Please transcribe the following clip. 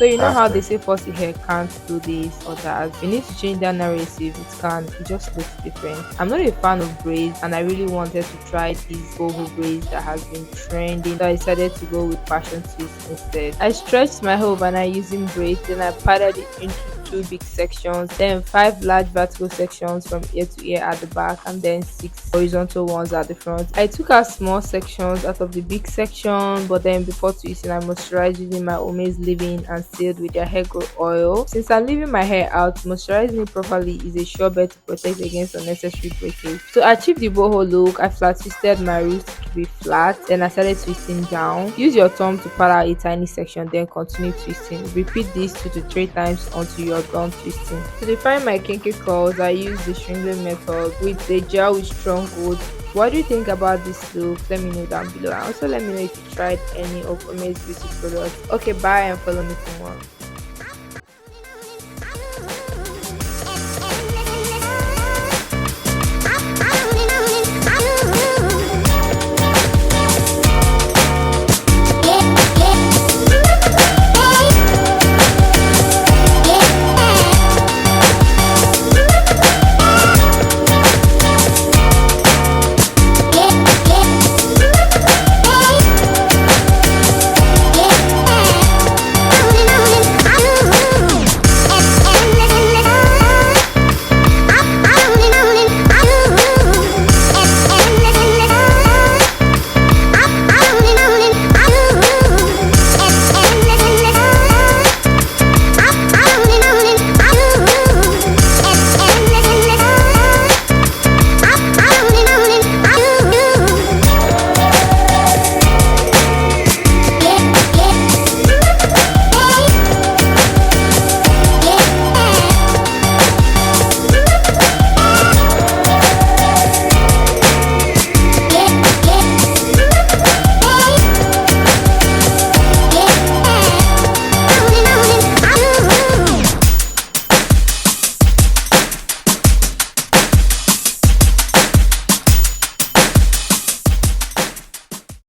So you know That's how they true. say fussy hair can't do this or that. You need to change that narrative. It can. It just looks different. I'm not a fan of braids, and I really wanted to try this boho braids that has been trending. So I decided to go with fashion twists instead. I stretched my hair overnight using braids, then I parted it into two big sections, then five large vertical sections from ear to ear at the back, and then six horizontal ones at the front. I took out small sections out of the big section, but then before twisting, I moisturized using my Ome's leave-in and sealed with their hair growth oil. Since I'm leaving my hair out, moisturizing it properly is a sure bet to protect against unnecessary breakage. To achieve the boho look, I flat twisted my roots to be flat, then I started twisting down. Use your thumb to pat out a tiny section, then continue twisting. Repeat this 2 to 3 times until you're done twisting. To define my kinky curls, I use the shrinkage method with the gel with strong gold. What do you think about this look? Let me know down below. And also let me know if you tried any of Ome's beauty products. Okay, bye and follow me for more.